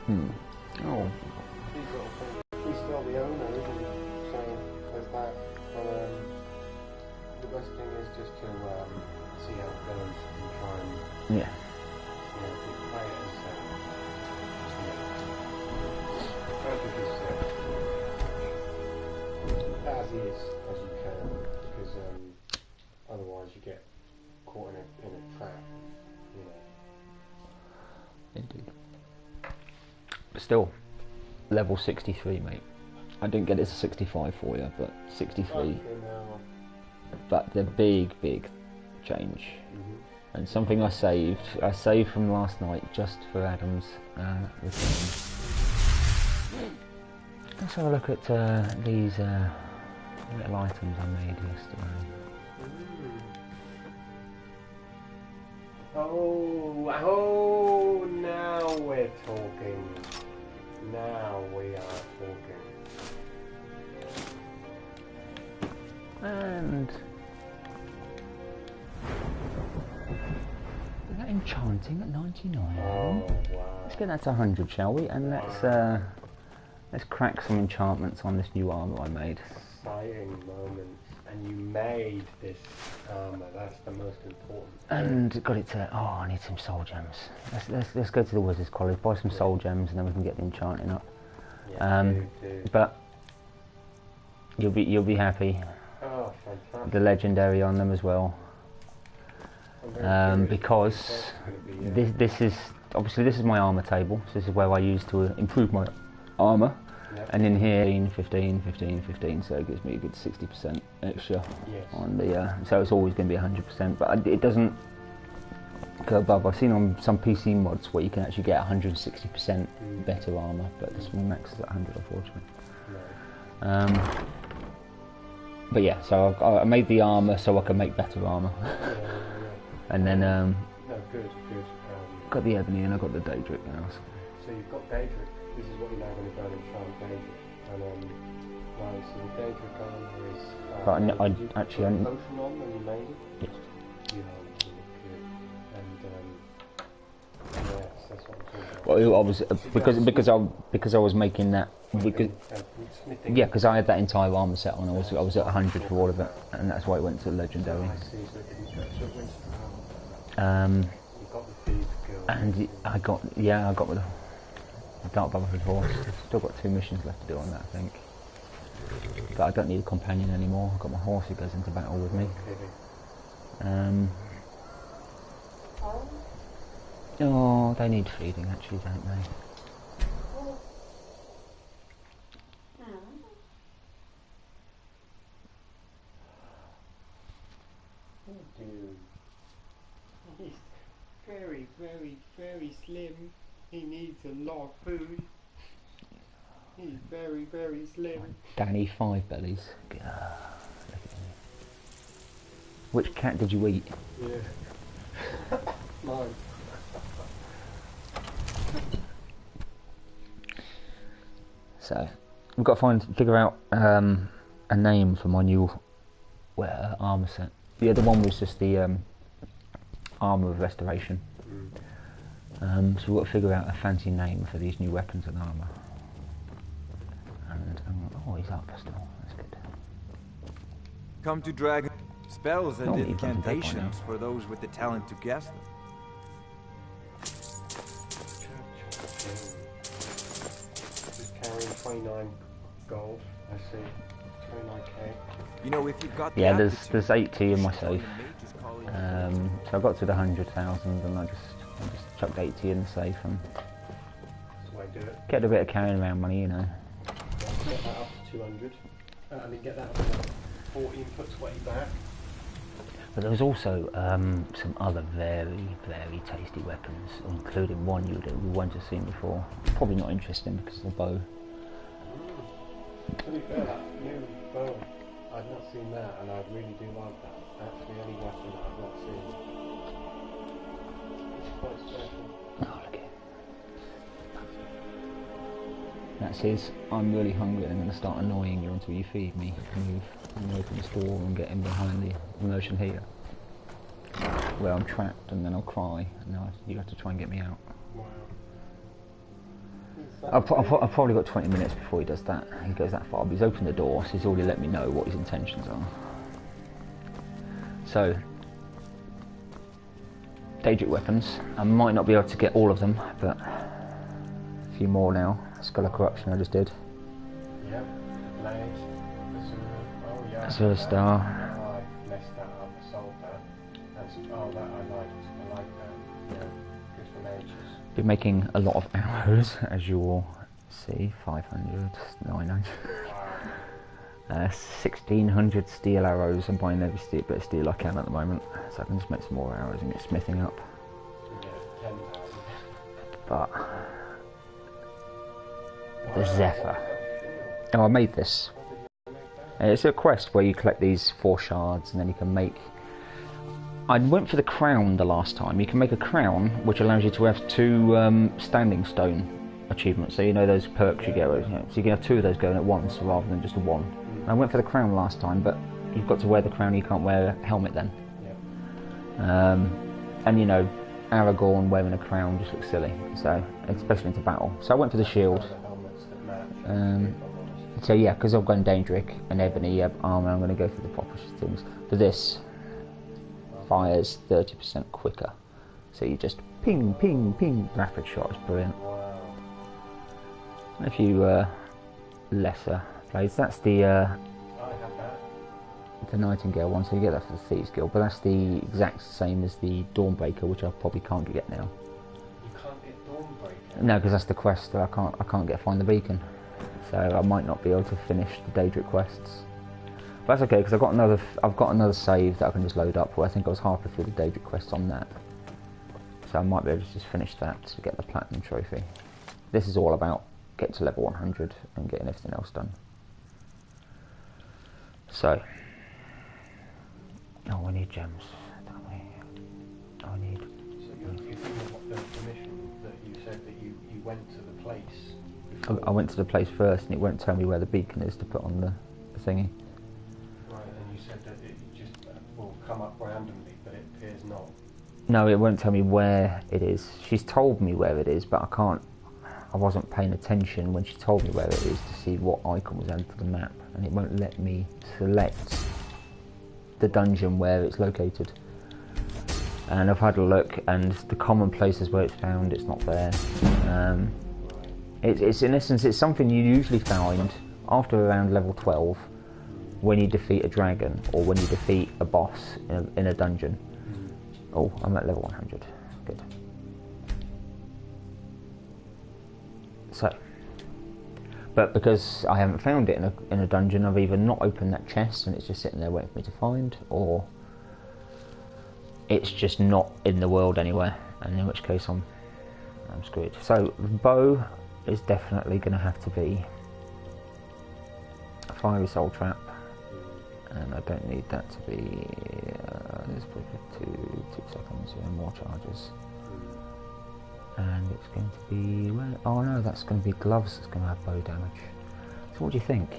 Oh. He's still the owner, isn't he? So there's that. But the best thing is just to see how it goes and try and Yeah. play it as is as you can, because otherwise you get caught in a trap, you know. Indeed. But still, level 63, mate. I didn't get it to 65 for you, but 63. But the big change. And something I saved from last night just for Adam's return. Let's have a look at these little items I made yesterday. Oh, now we're talking. Now we are talking. And is that enchanting at 99? Oh, wow. Let's get that to 100, shall we? And let's crack some enchantments on this new armour I made. Exciting moments. And you made this armour, that's the most important thing. And got it to, oh, I need some soul gems. Let's go to the Wizards College, buy some soul gems, and then we can get the enchanting up. Yeah, do. But you'll be happy. Oh, fantastic. The legendary on them as well. Because this is my armour table, so this is where I use to improve my armour. Yep. And in here 15, so it gives me a good 60% extra on the so it's always going to be 100%, but it doesn't go above. I've seen on some PC mods where you can actually get 160% better armour, but this one maxes at 100, unfortunately. But yeah, so I made the armour so I can make better armour. And then good. got the ebony and I got the daedric now. So you've got daedric. This is what you're now going to go and enchant daedric. And right, so the daedric armour is. But I did you actually put a potion on when you made it? Yes. You know, good. And yes, that's what I'm talking about. Well, I was because I was making that because I had that entire armour set on. I was at 100 for all of it, and that's why it went to legendary. I see. So it didn't go. So it went to you got the thieves guild. And I got the Dark Brotherhood horse. Still got 2 missions left to do on that, I think. But I don't need a companion anymore. I've got my horse who goes into battle with me. Oh, they need feeding actually, don't they? Dude. He's very, very, very slim. He needs a lot of food. He's very, very slim. Danny 5 bellies. Which cat did you eat? Yeah. Mine. So we've got to figure out a name for my new armour set. The other one was just the armour of restoration. So we've got to figure out a fancy name for these new weapons and armour. And oh, he's up still. That's good. Come to dragon spells and incantations for those with the talent to guess them. Just carrying 29 gold. I see. 29k. You know, if you've got there's 80 in my safe. So I got to the 100,000 and I just chucked 80 in the safe and that's the way to do it. Get a bit of carrying around money, you know. Get that up to 200. Get that up to 40 and put 20 back. But there was also some other very, very tasty weapons, including one you won't have seen before. Probably not interesting because of the bow. To be fair, that new bow, I've not seen that, and I really do like that. That's the only weapon that I've not seen. It's quite special. Oh, look at it. That's his. I'm really hungry and I'm going to start annoying you until you feed me. Move and open this door and get in behind the immersion heater. Where I'm trapped and then I'll cry and then you have to try and get me out. Wow. I've probably got 20 minutes before he does that. He goes that far, but he's opened the door, so he's already let me know what his intentions are. So, Daedric weapons. I might not be able to get all of them, but a few more now. Skull of Corruption I just did. Yep. Blade. Oh yeah. Azure Star. I messed that up. I sold that. Oh, that I liked. I like that. Yeah. Good for mages. Be making a lot of arrows, as you will see. 500, 900. 1600 steel arrows. I'm buying every bit of steel I can at the moment, so I can just make some more arrows and get smithing up. But the Zephyr. Oh, I made this. It's a quest where you collect these 4 shards and then you can make... I went for the crown the last time. You can make a crown which allows you to have 2 standing stone achievements. So you know those perks you get, so you can have 2 of those going at once rather than just a 1. I went for the crown last time, but you've got to wear the crown, you can't wear a helmet then. Yeah. And you know, Aragorn wearing a crown just looks silly, so especially into battle. So I went for the shield. So yeah, because I've gone Daedric and Ebony armour, I'm going to go for the proper things. For this, fires 30% quicker. So you just ping, ping, ping, rapid shot is brilliant. A few lesser plays. That's the Nightingale one, so you get that for the Thieves Guild, but that's the exact same as the Dawnbreaker, which I probably can't get now. You can't get Dawnbreaker? No, because that's the quest that I can't get find the beacon, so I might not be able to finish the Daedric quests. But that's okay, because I've got another save that I can just load up. Where I think I was halfway through the Daedric quest on that, so I might be able to just finish that to get the platinum trophy. This is all about get to level 100 and getting everything else done. So, oh, we need gems, don't we? I need. So you're thinking of the mission that you said that you went to the place. I went to the place first, and it won't tell me where the beacon is to put on the thingy. Right, and you said that it just will come up randomly, but it appears not. No, it won't tell me where it is. She's told me where it is, but I can't. I wasn't paying attention when she told me where it is to see what icon was added to the map, and it won't let me select the dungeon where it's located. And I've had a look, and the common places where it's found, it's not there. It's in essence, it's something you usually find after around level 12 when you defeat a dragon or when you defeat a boss in a dungeon. Oh, I'm at level 100. Good. So, but because I haven't found it in a dungeon, I've either not opened that chest and it's just sitting there waiting for me to find, or it's just not in the world anywhere, and in which case I'm screwed. So the bow is definitely going to have to be a fiery soul trap, and I don't need that to be. Let's put it to 2 seconds. Yeah, more charges. And it's going to be, oh no, that's going to be gloves that's going to have bow damage. So what do you think?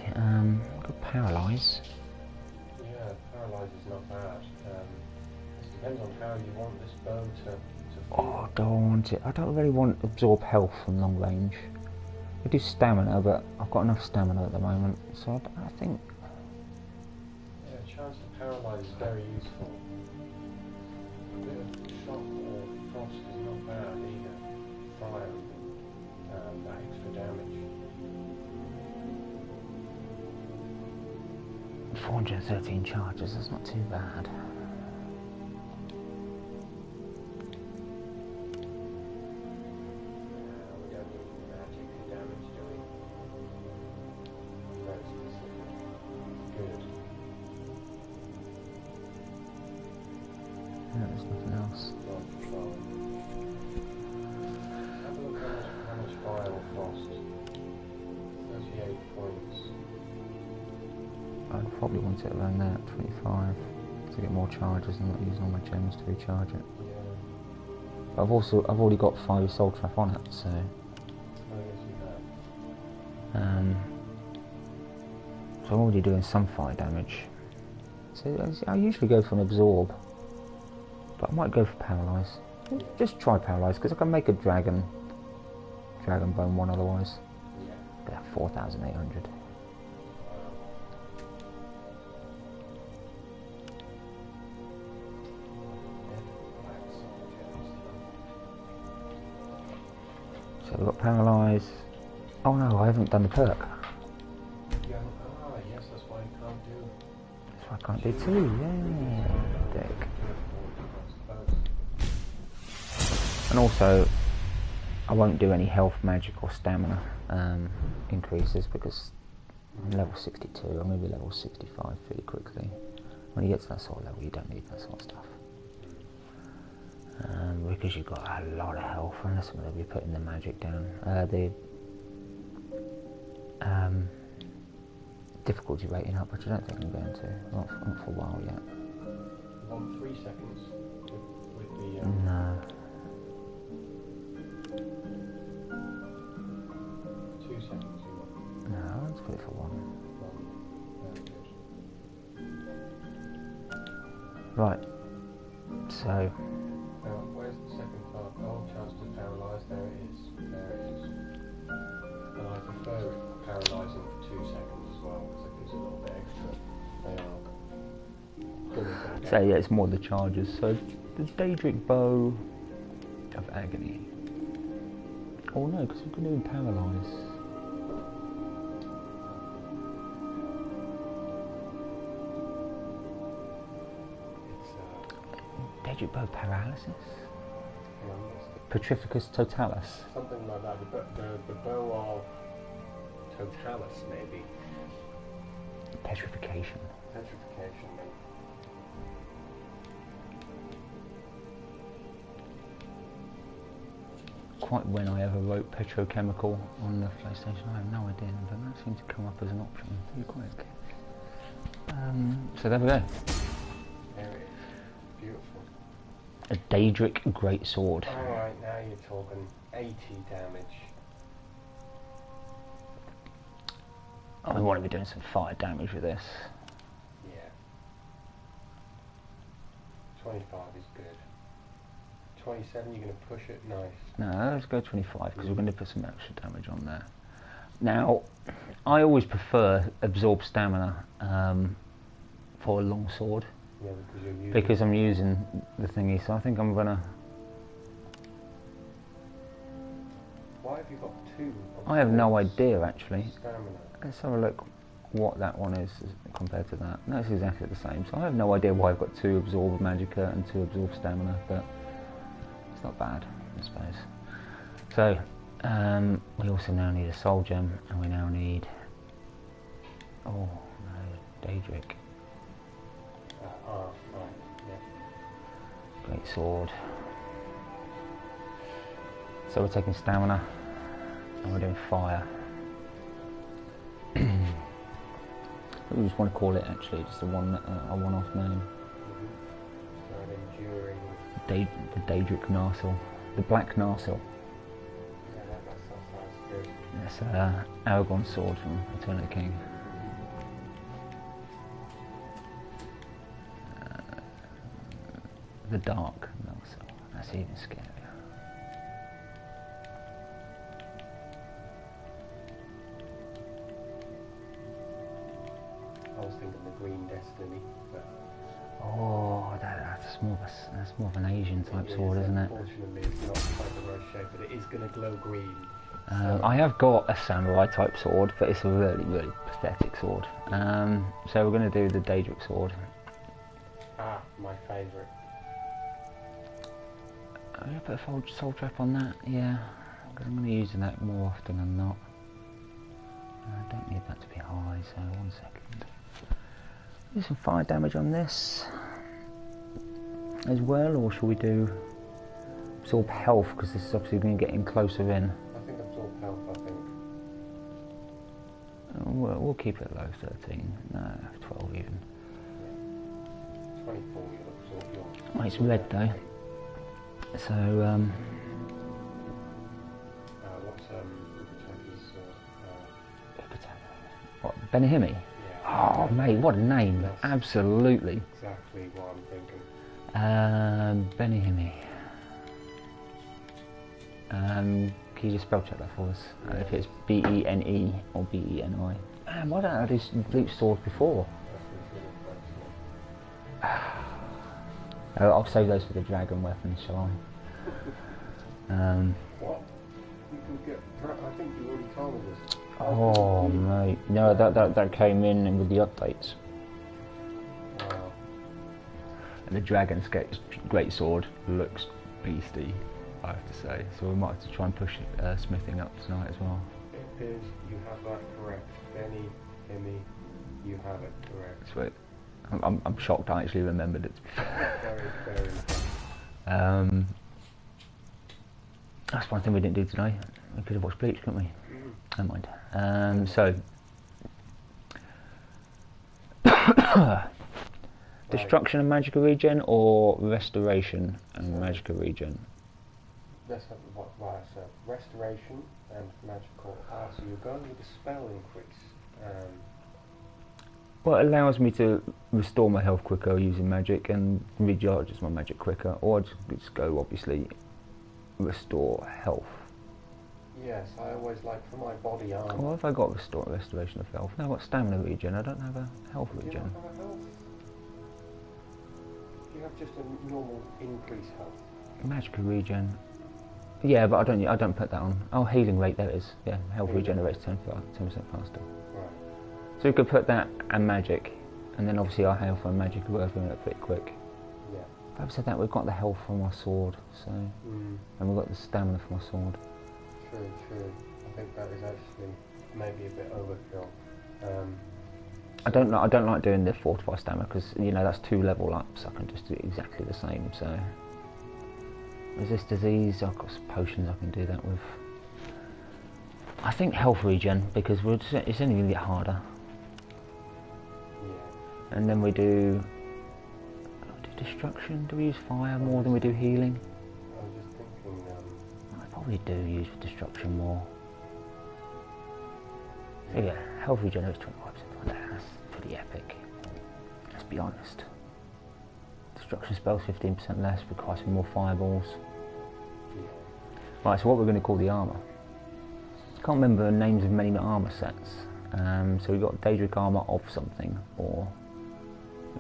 Could paralyze. Yeah, paralyze is not bad. It depends on how you want this bow to feel. Oh, I don't want it. I don't really want absorb health from long range. I do stamina, but I've got enough stamina at the moment, so I think. Yeah, chance to paralyze is very useful. A bit of shock or frost is not bad either. Fire and that extra damage. 413 charges, that's not too bad. We don't need magic damage doing. That's good. No, there's nothing else. Not control. Have a look how much fire or frost. 38 points. I'd probably want it around there, 25, to get more charges and not using all my gems to recharge it. Yeah. But I've already got fiery soul trap on it, so. Oh, yes, you have. So I'm already doing some fire damage. So I usually go for an absorb, but I might go for paralyze. Just try paralyze, because I can make a dragon Dragon Bone one otherwise. Yeah. They're 4,800. So we've got Paralyze. Oh no, I haven't done the perk. Yeah, yes, that's why I can't do. That's why I can't do 2, yeah. Dick. And also, I won't do any health, magic or stamina increases because I'm level 62, I'm going to be level 65 pretty quickly. When you get to that sort of level you don't need that sort of stuff. Because you've got a lot of health, unless I'm going to be putting the magic down. The difficulty rating up, which I don't think I'm going to, not for a while yet. 3 seconds with the... No. 2 seconds you want? No, let's put it for 1. Right, so... where's the second part? Oh, chance to paralyse, there it is. There it is. And I prefer it paralysing for 2 seconds as well, because it gives a little bit extra. They are... So yeah, it's more the charges. So the Daedric Bow of Agony. Oh no, because we can do Paralyze. Daedric Bow Paralysis? Petrificus Totalis? Something like that. The Bow of Totalis, maybe. Petrification. Petrification, maybe. Quite when I ever wrote petrochemical on the PlayStation, I have no idea, but that seemed to come up as an option pretty quick. So there we go. There it is. Beautiful. A Daedric Greatsword. Alright, now you're talking 80 damage. Oh, we want to be doing some fire damage with this. Yeah. 25 is good. 27, you're going to push it? Nice. No, let's go 25 because we're going to put some extra damage on there. Now, I always prefer absorb stamina for a long sword. Yeah, because I'm using the thingy, so I think I'm going to... Why have you got 2? I have no idea actually. Stamina. Let's have a look what that one is compared to that. No, it's exactly the same, so I have no idea why I've got 2 absorb magicka and 2 absorb stamina, but it's not bad, I suppose. So, we also now need a soul gem, and we now need... Oh, no, Daedric. Right, yeah. Great sword. So we're taking stamina, and we're doing fire. We just want to call it actually just a one-off name. So an enduring... The Daedric Narsil. The Black Narsil. Yeah, that sounds good. That's Aragorn's sword from Return of the King. The Dark Narsil. That's even scarier. I was thinking the Green Destiny, but... Oh, that's more of an Asian type sword, isn't it? Unfortunately, it's not quite the right shape, but it is going to glow green. I have got a samurai type sword, but it's a really, really pathetic sword. So we're going to do the Daedric sword. Ah, my favourite. I'm going to put a soul trap on that, yeah. Because I'm going to use that more often than not. I don't need that to be high, so 1 second. Do some fire damage on this as well, or shall we do absorb health, because this is obviously going to get him closer in. I think absorb health, I think. We'll keep it low, 13, no, 12 even. Yeah. 24 you'll absorb your... Oh, it's red though. So, what's what, Benihimi? Yeah. Oh mate, what a name! That's absolutely. Exactly what I'm thinking. Benihimi. Can you just spell check that for us? Yeah. If it's B-E-N-E or B-E-N-I. Man, why don't I have this bleach sword before? I'll save those for the dragon weapons, shall I? What? You can get... I think you already told us. Oh, mate. No, that came in with the updates. Wow. And the dragon's great sword looks beastie, I have to say. So we might have to try and push smithing up tonight as well. It is. You have that correct. Benny, Timmy, you have it correct. Sweet. I'm shocked I actually remembered it. Very That's one thing we didn't do today. We could have watched Bleach, couldn't we? Never mind. So destruction and magical regen, or restoration and magical regen? That's what I said. Restoration and magical. So you're going with the spell increase. Well, it allows me to restore my health quicker using magic and recharges my magic quicker, or just go obviously restore health. Yes, I always like for my body armor. Well, if I got restoration of health, now I've got stamina regen. I don't have a health regen. Do you not have a health? You have just a normal increased health. Magical regen. Yeah, but I don't put that on. Oh, healing rate, there it is. Yeah, health regenerates 10% faster. Right. So you could put that and magic, and then obviously our health and magic will go up pretty quick. Yeah. Having said that, we've got the health from our sword, so and we've got the stamina from our sword. True. I think that is actually maybe a bit overkill. I don't like doing the fortify stamina because that's 2 level ups. I can just do exactly the same. So resist disease. I've got some potions I can do that with. I think health regen because it's only going to get harder. Yeah. And then we do destruction. Do we use fire more than we do healing? I was just thinking. I probably do use destruction more. So yeah, health regenerates 25%. That's pretty epic. Let's be honest. Destruction spells 15% less, requires some more fireballs. Yeah. Right, so what we're going to call the armour. I can't remember the names of many armour sets. So we've got Daedric armour of something, or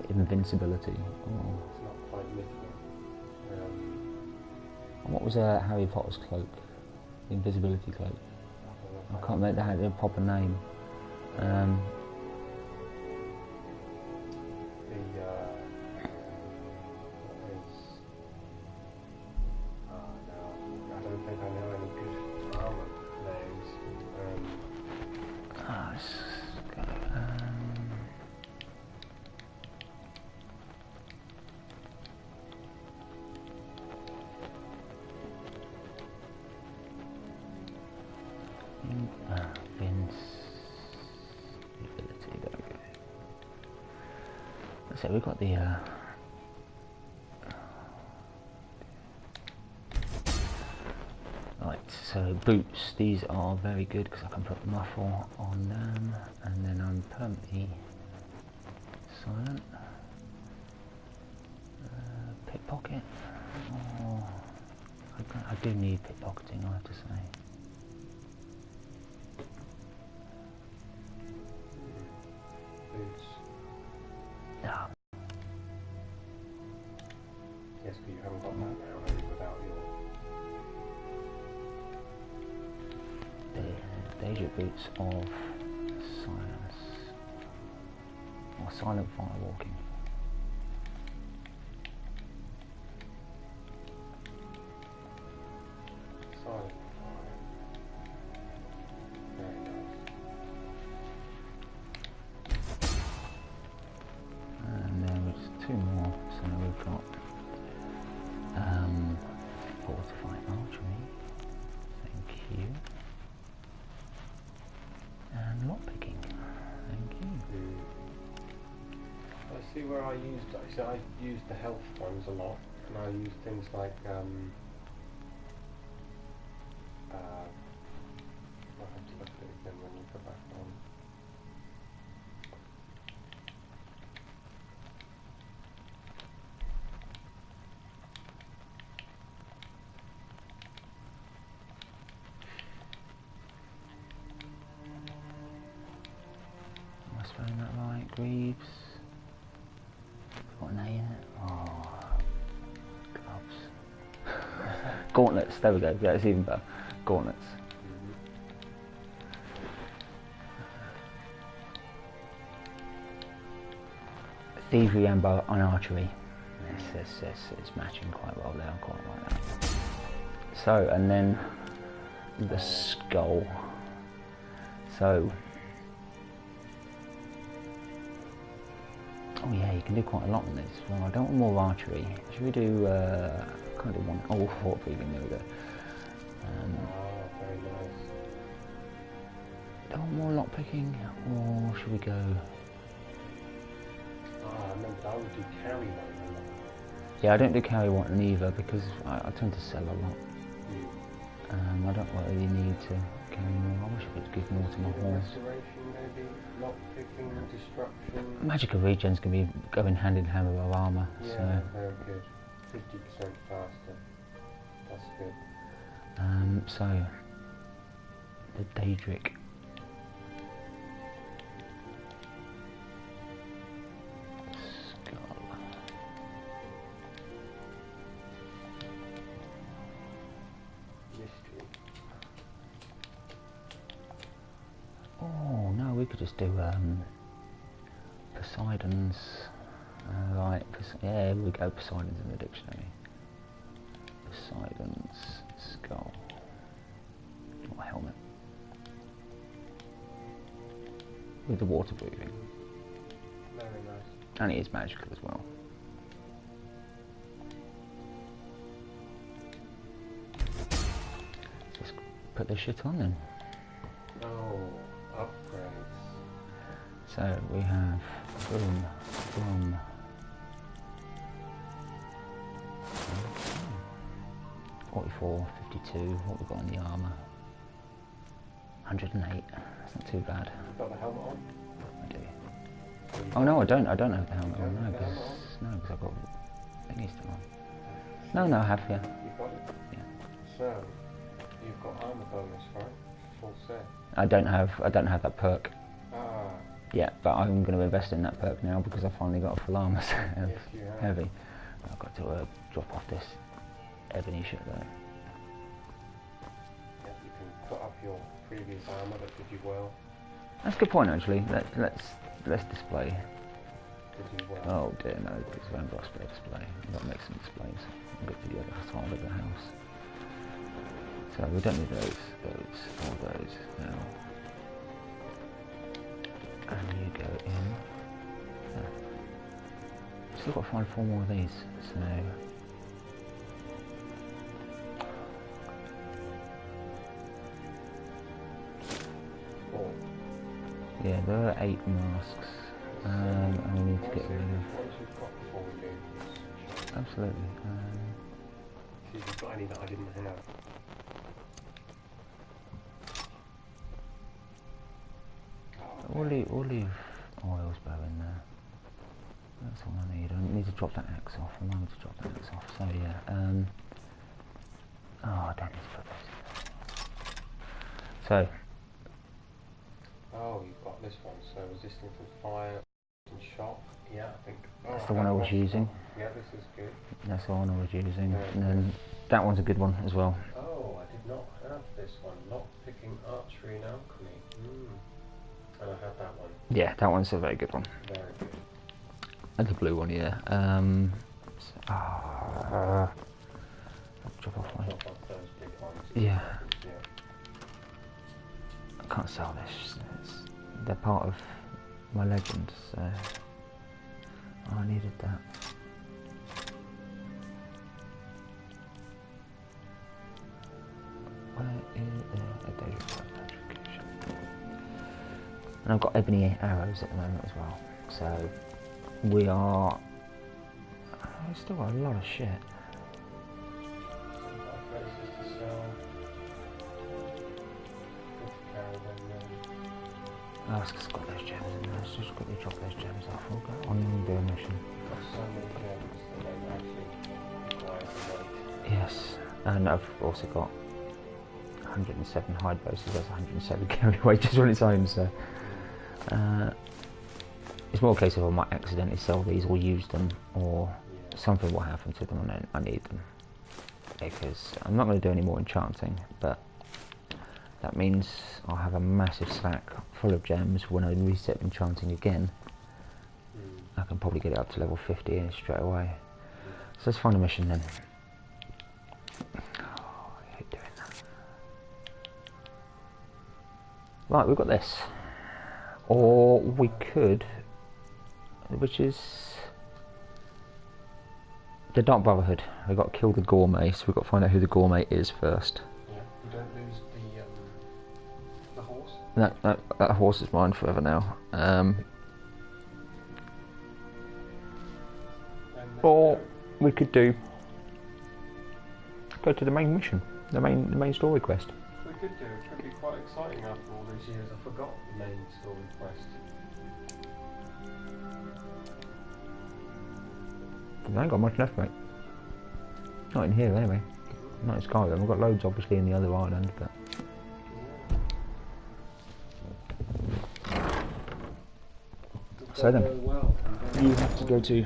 invincibility, or... It's not quite mythical. And what was Harry Potter's cloak? The invisibility cloak. I can't remember the proper name. No, I don't think I know any good armor names. Let's go. Invincibility, there we go. So we've got the right, so boots, these are very good because I can put muffle on them and then I'm permanently silent. Pickpocket, I do need pickpocketing, I have to say. Boots. Ah. Yes, but you haven't got that now, have you, without your... Daedric boots of silence, or silent firewalking. Silent fire. Very nice. And then there's 2 more, so we've got fortified archery, thank you, and lockpicking, thank you. I see where I used the health ones a lot, and I used things like I'll have to look at it again when you go back on. Greaves. Got an A in it. Oh, gloves. Gauntlets, there we go. Yeah, it's even better. Gauntlets. Thievery and archery. It's matching quite well there. I quite like that. So, and then the skull. So, oh yeah, you can do quite a lot on this. Well, I don't want more archery. Should we do? Can't do one. Oh, fort breathing. There we go. Very nice. Don't want more lock picking, or should we go? I remember I would do carry one. Yeah, I don't do carry one either because I tend to sell a lot. I don't really need to carry more. I wish I could give more to my horse. Restoration, maybe lock picking, destruction. Magical regens can be going hand in hand with our armour. Yeah, so. very good. 50% faster. That's good. So the Daedric. Oh no, we could just do Poseidon's. Right, yeah, here we go. Poseidon's in the dictionary. Poseidon's skull or helmet with the water breathing. Very nice. And it is magical as well. Let's put this shit on then. Oh, upgrades. So we have boom, boom. 44, 52, what we got on the armour? 108, that's not too bad. You've got the helmet on? I do. Oh no, I don't have the helmet on, no, because I've got thingy still on. No, I have, yeah. You've got it? Yeah. So, you've got armour bonus, right? Full set. I don't have that perk. Ah. Yeah, but I'm going to invest in that perk now because I finally got a full armour set of Yes, you have. heavy. I've got to drop off this ebony shit though. Yeah, you can put up your previous armour that did you well. That's a good point actually. Let's display. Did you well. Oh dear no, because we haven't got a spare display. I've got to make some displays. I'll get to the other side of the house. So we don't need those, or those now. And you go in. Still got to find 4 more of these. So yeah, there are 8 masks. And we need to get rid of. What have you got before we do? Absolutely. See if you've got any that I didn't have. We'll leave oils bow in there. That's all I need. I need to drop that axe off. I need to drop that axe off. So yeah. Oh, I don't need to put this in there. So. Oh, you've got this one. So resisting from fire and shock. Yeah, I think. Oh, That's the one I was using. Yeah, this is good. That's the one I was using. Yeah. And then that one's a good one as well. Oh, I did not have this one. Lock picking, archery, and alchemy. And I have that one. Yeah, that one's a very good one. Very good. And the blue one, yeah. Drop off one. Drop off those big ones. Yeah. Yeah. I can't sell this. They're part of my legend, so I needed that. Where is a Daedric? And I've got ebony arrows at the moment as well. So we are. We've still got a lot of shit. Oh, it's just got those gems in there. Let's just quickly drop those gems off. We'll go on and do a mission. So many gems that they actually require to wait. Yes, and I've also got 107 hide bases. That's 107 carry wages on its own. So it's more a case of I might accidentally sell these or use them, or something will happen to them and then I need them. Because I'm not going to do any more enchanting, but that means I'll have a massive stack full of gems. When I reset enchanting again, I can probably get it up to level 50 straight away. So let's find a mission then. Oh, I hate doing that. Right, we've got this. Or we could, which is the Dark Brotherhood. We've got to kill the gourmet, so we've got to find out who the gourmet is first. Yeah, you don't lose the horse? No, that horse is mine forever now. Or we could go to the main mission, the main story quest. We could do. It could be quite exciting after all these years. I forgot the main story quest. I ain't got much left, mate. Not in here, anyway. Not in Skyrim. We've got loads, obviously, in the other island, but... So then, you have to go to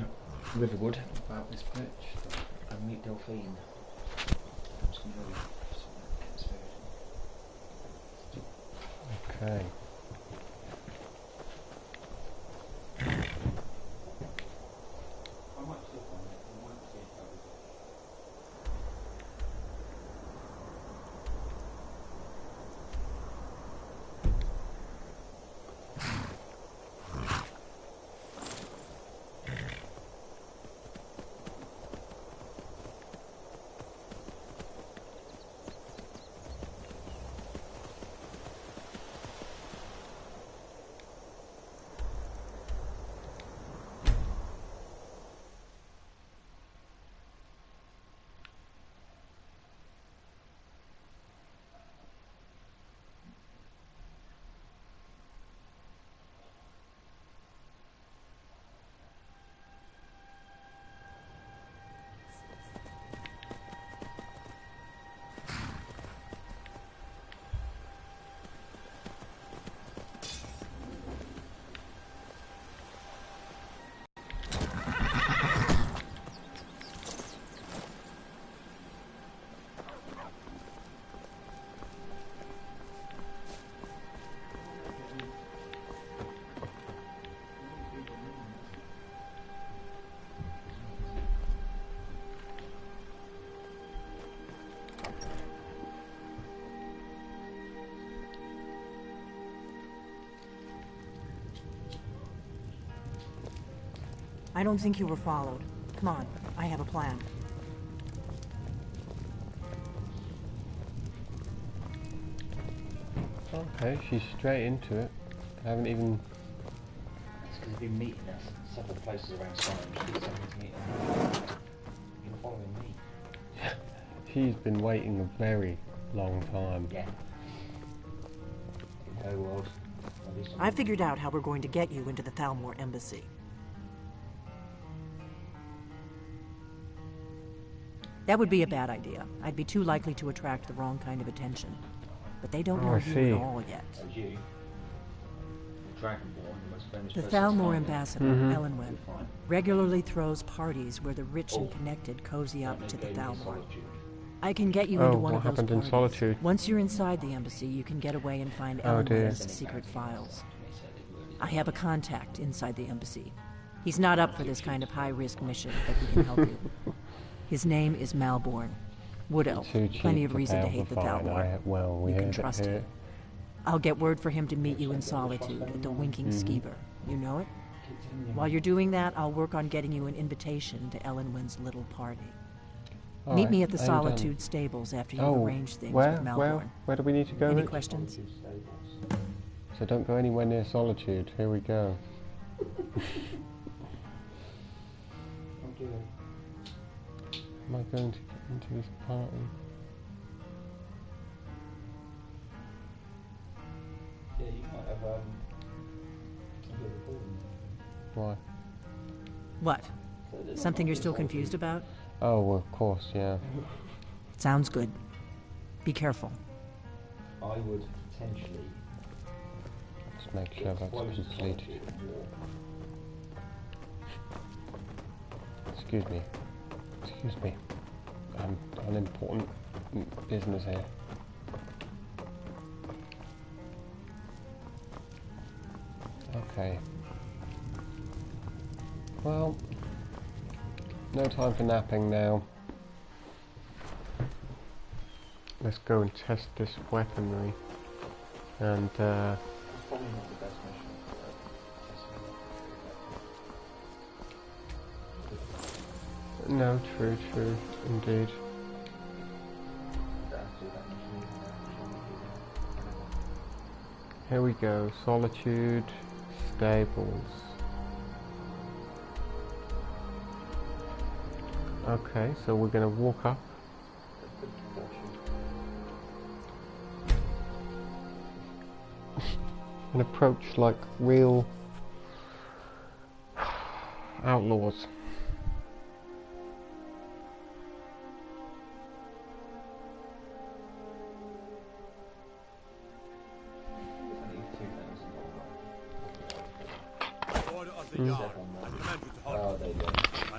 Riverwood about this pitch and meet Delphine. Okay. I don't think you were followed. Come on, I have a plan. Okay, she's straight into it. I haven't even... It's because they've been meeting us several places around Skyrim. She's something to meet them. You're following me. She's been waiting a very long time. Yeah. Okay, world. I figured out how we're going to get you into the Thalmor embassy. That would be a bad idea. I'd be too likely to attract the wrong kind of attention. But they don't know you at all yet. You, Dragonborn, the most famous The person Thalmor in ambassador, Elenwen, regularly throws parties where the rich and connected cozy up to the Thalmor. I can get you into one of those happened parties. in Solitude? Once you're inside the embassy, you can get away and find Elenwen's secret files. I have a contact inside the embassy. He's not up for this kind of high-risk mission, but he can help you. His name is Malborn. Wood Elf. Plenty of reason to hate the Thalmor. Well, we you can trust him. I'll get word for him to meet you in Solitude at the Winking Skeever. You know it? While you're doing that, I'll work on getting you an invitation to Elenwen's little party. Meet me at the Solitude stables after you've arranged things with Malborn. Where do we need to go? Any questions? So don't go anywhere near Solitude. Here we go. Am I going to get into this party? Yeah, you might have a recording. Why? What? Something you're still confused about? Oh, well, of course, yeah. Sounds good. Be careful. I would potentially... Let's make sure that's completed. excuse me. Excuse me. I'm on important business here. Okay. Well, no time for napping now. Let's go and test this weaponry. And Probably not the best mission for no, true, indeed. Here we go, Solitude, Stables. Okay, so we're gonna walk up. And approach like real outlaws.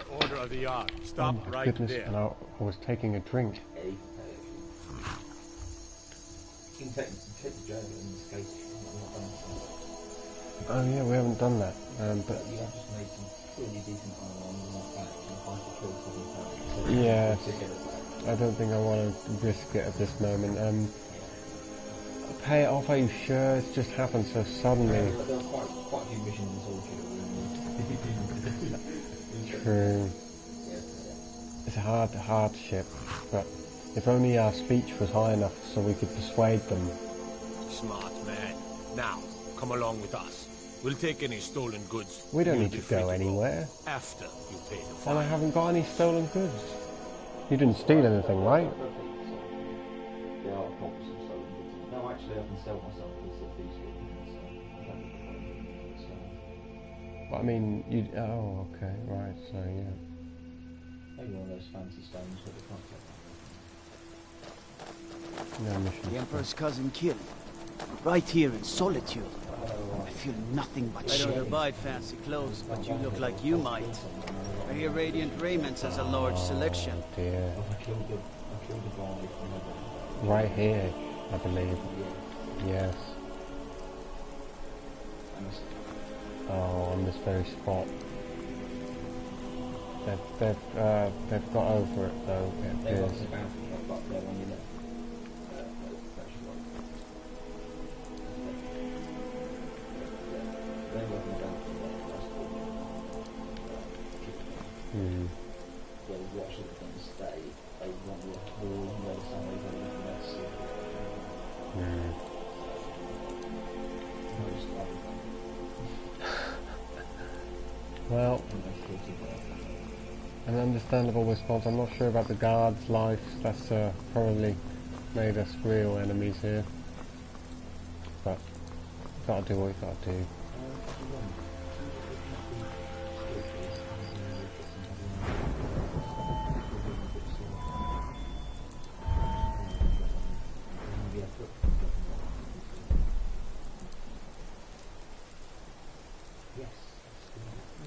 Order of the yard. Stop right goodness, there. and I was taking a drink. You can take the journey in this case. Oh yeah, we haven't done that. But you have just made some pretty decent armor on the back and yeah, I don't think I want to risk it at this moment. Pay it off, are you sure? It's just happened so suddenly. There are quite a few missions in Solitude. True. It's a hardship, but if only our speech was high enough so we could persuade them. Smart man. Now, come along with us. We'll take any stolen goods. We don't You'll need be to free go anywhere. after you pay the And fine. I haven't got any stolen goods. You didn't steal anything, right? There are props and stolen goods. No, actually, I can sell myself to the thieves. But I mean, you. Oh, okay, right. So yeah. Maybe one of those fancy stones that we can't get. No mission. The Emperor's cousin killed. Right here in Solitude. I feel nothing but shame. I don't abide fancy clothes, but you look like you might. I hear Radiant Raiments has a large selection. Dear. I killed the guy from Right here, I believe. Yes. Oh, on this very spot. They've got over it though. It appears. Hmm. Well, an understandable response. I'm not sure about the guard's life. That's probably made us real enemies here. But gotta do what you gotta do.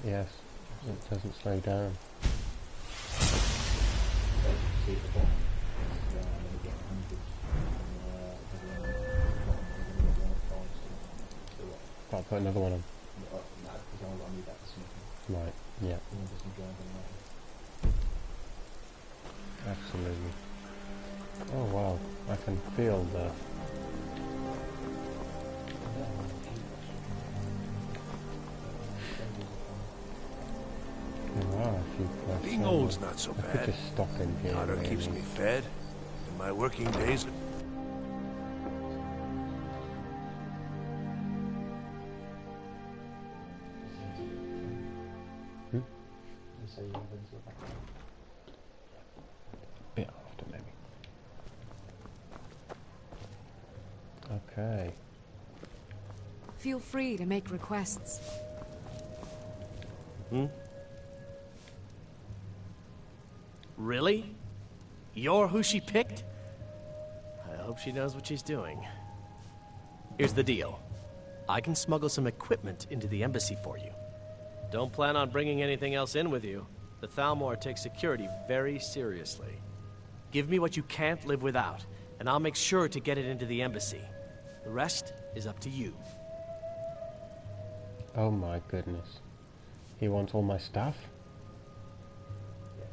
Yes, it doesn't slow down. I'll put another one on. Right, yeah. Absolutely. Oh wow, I can feel the... There are a few quests. Being old's not so I bad. could just stop in here. Daughter really. keeps me fed, and my working days are... Bit after maybe. Okay. Feel free to make requests. Really? You're who she picked? I hope she knows what she's doing. Here's the deal. I can smuggle some equipment into the embassy for you. Don't plan on bringing anything else in with you. The Thalmor takes security very seriously. Give me what you can't live without, and I'll make sure to get it into the embassy. The rest is up to you. Oh my goodness. He wants all my stuff? Yeah,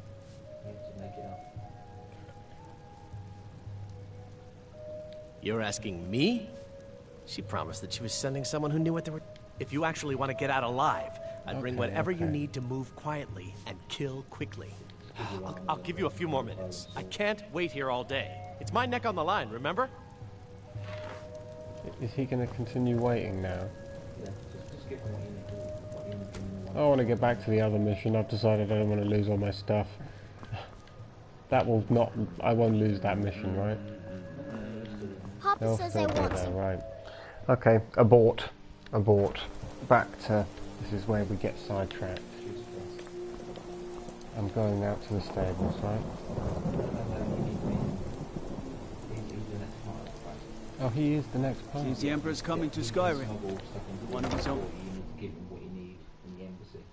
you have to make it up. You're asking me? She promised that she was sending someone who knew what they were... If you actually want to get out alive, I'd bring whatever you need to move quietly and kill quickly. I'll give you a few more minutes. I can't wait here all day. It's my neck on the line, remember? Is he going to continue waiting now? Yeah, just give him what you need. I want to get back to the other mission. I've decided I don't want to lose all my stuff. That will not... I won't lose that mission, right? Papa says I want to. Right. Okay, abort. Abort. Back to... This is where we get sidetracked. I'm going out to the stables, right? Oh, he is the next part. Seems the Emperor's coming to Skyrim. One of his own. Give him what you need in the embassy.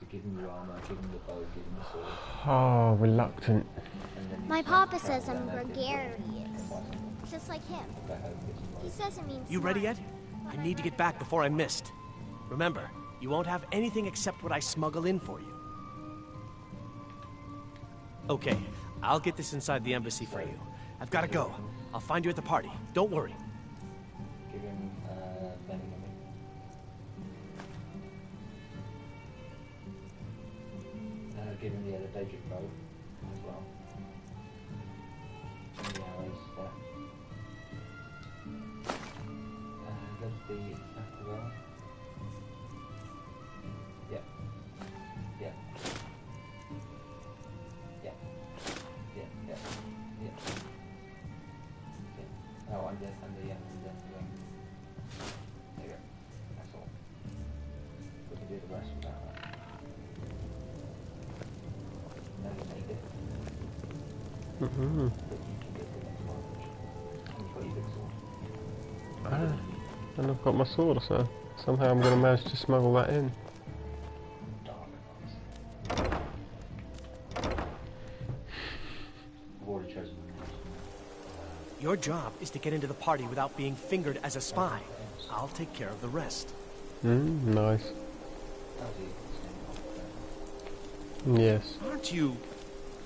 So give him your armor, give him the bow, give him the sword. Oh, reluctant. My papa says I'm gregarious. Just like him. He says it means You ready yet? I need to get back before I'm missed. Remember, you won't have anything except what I smuggle in for you. Okay, I'll get this inside the embassy for you. I've got to go. I'll find you at the party. Don't worry. Give him Benny. Give him the Daedric bow as well. And the arrows there. There's the as well. Yep. Yep. Yep. Yep. Yep. Yep. Oh, and the wing. There you go. That's all. We can do the rest without that. No, you need it. But you can get the next one. And you've got your big sword. And I've got my sword, so somehow I'm going to manage to smuggle that in. Your job is to get into the party without being fingered as a spy. I'll take care of the rest. Nice. Yes. Aren't you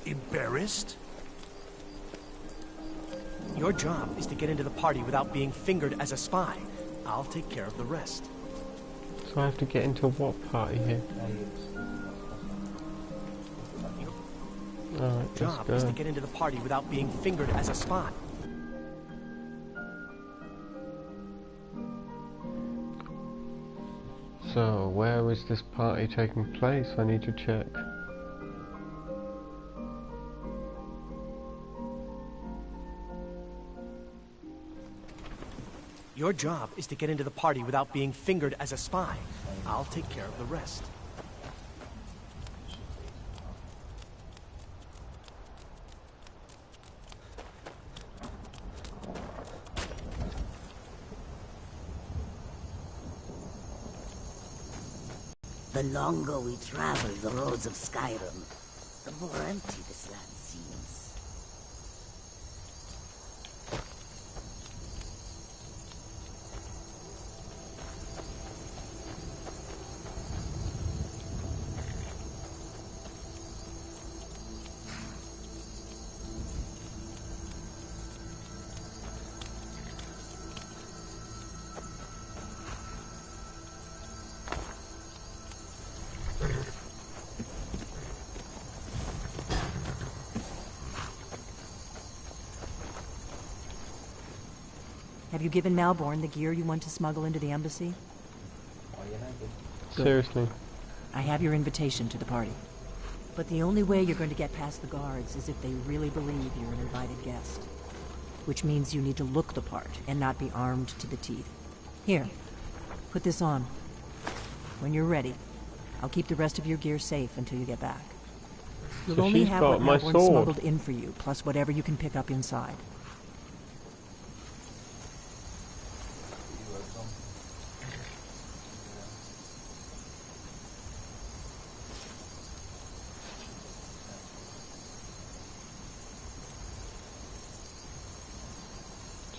embarrassed? Your job is to get into the party without being fingered as a spy. I'll take care of the rest. So I have to get into what party here? Alright, Your job is to get into the party without being fingered as a spy. So, where is this party taking place? I need to check. Your job is to get into the party without being fingered as a spy. I'll take care of the rest. The longer we travel the roads of Skyrim, the more empty this land seems. Have you given Malborn the gear you want to smuggle into the embassy? Seriously? I have your invitation to the party. But the only way you're going to get past the guards is if they really believe you're an invited guest. Which means you need to look the part and not be armed to the teeth. Here, put this on. When you're ready, I'll keep the rest of your gear safe until you get back. You'll only have what Malborn smuggled in for you, plus whatever you can pick up inside.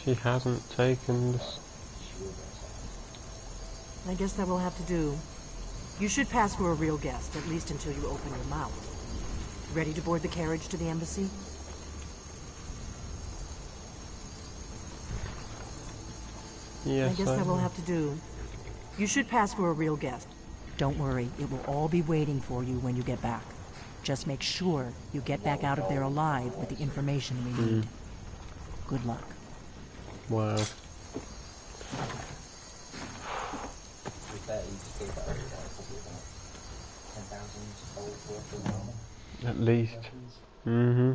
She hasn't taken this. I guess that will have to do. You should pass for a real guest, at least until you open your mouth. Ready to board the carriage to the embassy? Yes, I guess that will have to do. You should pass for a real guest. Don't worry, it will all be waiting for you when you get back. Just make sure you get back out of there alive with the information we need. Good luck. Wow. At least. Mm-hmm.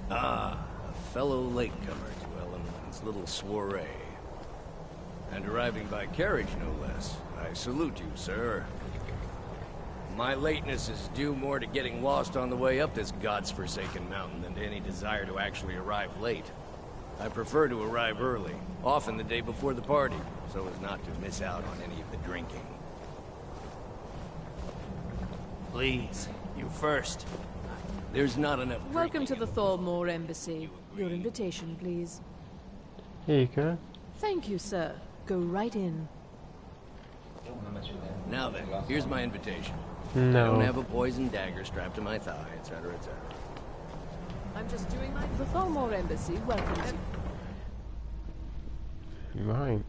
Ah, a fellow latecomer to Ellen's little soiree. And arriving by carriage, no less. I salute you, sir. My lateness is due more to getting lost on the way up this god's-forsaken mountain than to any desire to actually arrive late. I prefer to arrive early, often the day before the party, so as not to miss out on any of the drinking. Please, you first. There's not enough drinking. Welcome to the Thalmor Embassy. Your invitation, please. Here you go. Thank you, sir. Go right in. Now then, here's my invitation. No. I don't have a poisoned dagger strapped to my thigh, etc., etc. I'm just doing my... The Thalmor Embassy welcomes you. Right.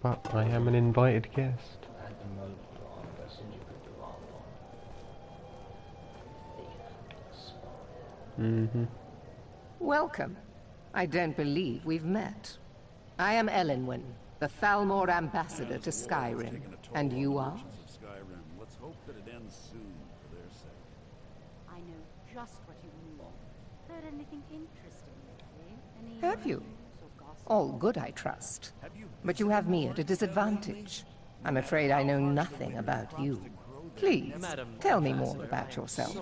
But I am an invited guest. Mm-hmm. Welcome. I don't believe we've met. I am Elenwen, the Thalmor ambassador to Skyrim. And you are? Let's hope that it ends soon for their sake. I know just what you mean. Heard anything interesting lately? Have you? All good, I trust. But you have me at a disadvantage. I'm afraid I know nothing about you. Please, tell me more about yourself.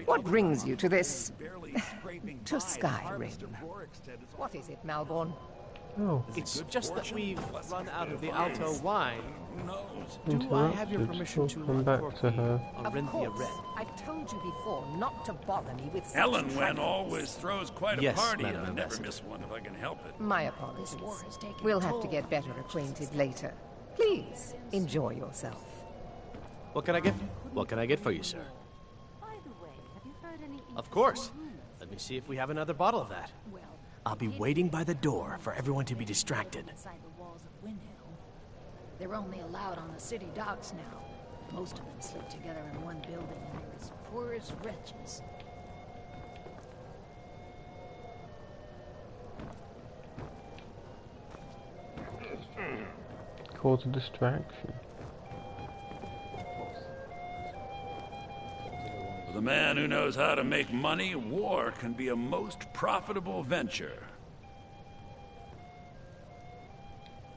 What brings you to this... to Skyrim? What is it, Malborn? Oh. It's just that we've run out of the Alto wine. Do I have your permission to come back to her? Of course. I've told you before not to bother me with such Elenwen trifles. always throws quite a Yes, party, Madam and I never Ambassador. miss one if I can help it. My apologies. We'll have to get better acquainted later. Please, enjoy yourself. What can I get for you, sir? By the way, have you heard any... Of course. Let me see if we have another bottle of that. I'll be waiting by the door for everyone to be distracted. Inside the walls of Windhelm. They're only allowed on the city docks now. Most of them sleep together in one building and they're as poor as wretches. Cause a distraction. For the man who knows how to make money, war can be a most profitable venture.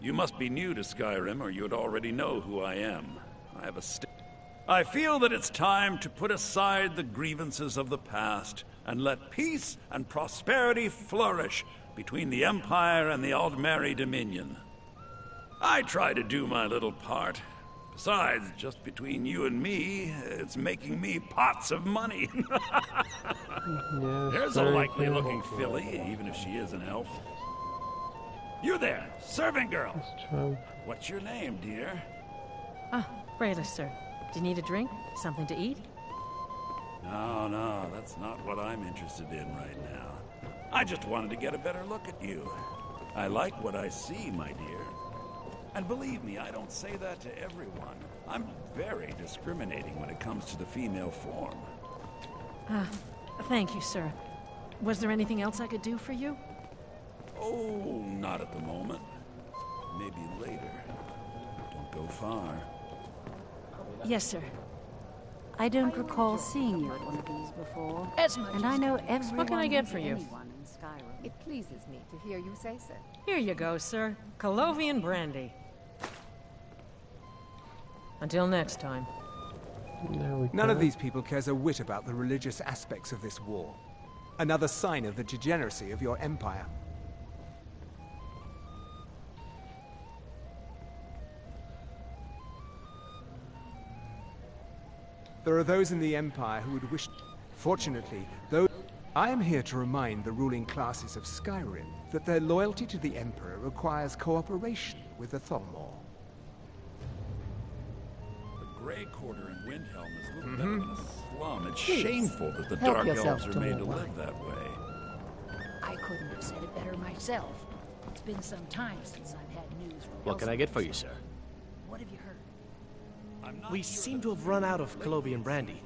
You must be new to Skyrim, or you'd already know who I am. I have a I feel that it's time to put aside the grievances of the past and let peace and prosperity flourish between the Empire and the Aldmeri Dominion. I try to do my little part. Besides, just between you and me, it's making me pots of money. Yes, There's a likely-looking filly, even if she is an elf. You there, servant girl. What's your name, dear? Ah, Brayla, sir. Do you need a drink? Something to eat? No, that's not what I'm interested in right now. I just wanted to get a better look at you. I like what I see, my dear. And believe me, I don't say that to everyone. I'm very discriminating when it comes to the female form. Ah, thank you, sir. Was there anything else I could do for you? Oh, not at the moment. Maybe later. Don't go far. Yes, sir. I don't recall seeing you at one of these before. And I know everyone. What can I get for you? In Skyrim. It pleases me to hear you say so. Here you go, sir. Colovian brandy. Until next time. None of these people cares a whit about the religious aspects of this war. Another sign of the degeneracy of your empire. There are those in the Empire who would wish... Fortunately, though I am here to remind the ruling classes of Skyrim that their loyalty to the Emperor requires cooperation with the Thalmor. The Grey Quarter in Windhelm is little better than a slum. It's Please, shameful that the help Dark yourself Elves to are made to more live that way. I couldn't have said it better myself. It's been some time since I've had news from What can I get for you, sir? What have you heard? We seem to have run out of Colovian brandy.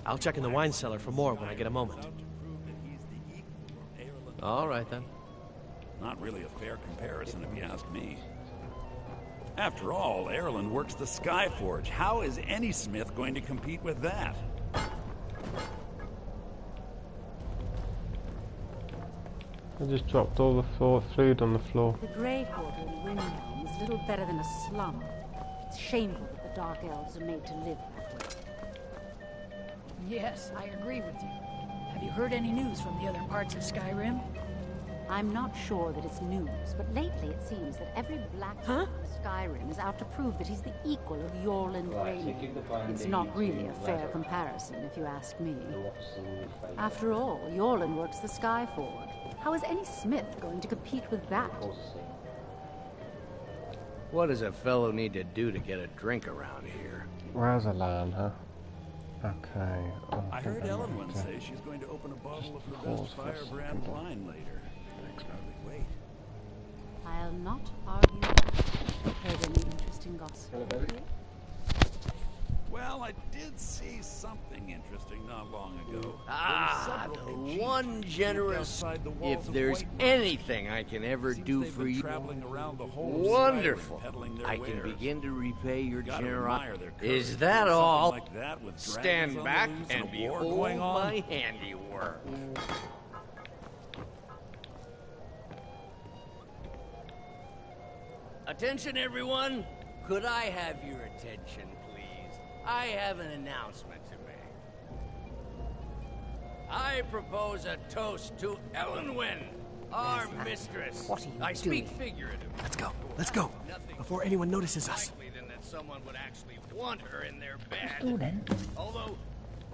I'll check in the wine cellar for more when I get a moment. All right, then. Not really a fair comparison, if you ask me. After all, Erlen works the Skyforge. How is any smith going to compete with that? I just dropped all the food on the floor. The Grey Quarter in Windhelm is little better than a slum. It's shameful that the Dark Elves are made to live that way. Yes, I agree with you. Have you heard any news from the other parts of Skyrim? I'm not sure that it's news, but lately it seems that every blacksmith in Skyrim is out to prove that he's the equal of Yorland Raymond. It's not really a fair comparison, if you ask me. After all, Yorland works the Skyforge. How is any smith going to compete with that? What does a fellow need to do to get a drink around here? Where's a lamb, huh? Okay. I heard Ellen say she's going to open a bottle of her best firebrand wine later. Probably wait. I'll not argue that. Heard any interesting gossip? Well, I did see something interesting not long ago. Ah, the one generous... If there's anything I can ever do for you, wonderful. I can begin to repay your generosity. Is that all? Stand back and behold my handiwork. Attention, everyone. Could I have your attention, please? I have an announcement to make. I propose a toast to Elenwen, our mistress. What are you I speak doing? figuratively. Let's go, before anyone notices us. Likely than that someone would actually want her in their bed. Let's go then. Although,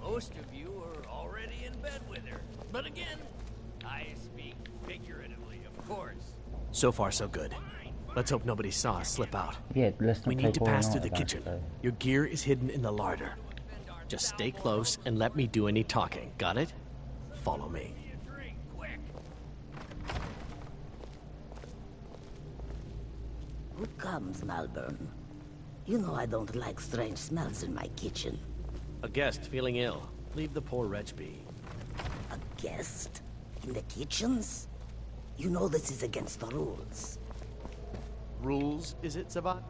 most of you are already in bed with her. But again, I speak figuratively, of course. So far, so good. Let's hope nobody saw us slip out. Yeah, let's not We need take to all pass night through the about kitchen. it, though. Your gear is hidden in the larder. Just stay close and let me do any talking. Got it? Follow me. Who comes, Malvern? You know I don't like strange smells in my kitchen. A guest feeling ill. Leave the poor wretch be. A guest? In the kitchens? You know this is against the rules. Rules, is it, Sabat?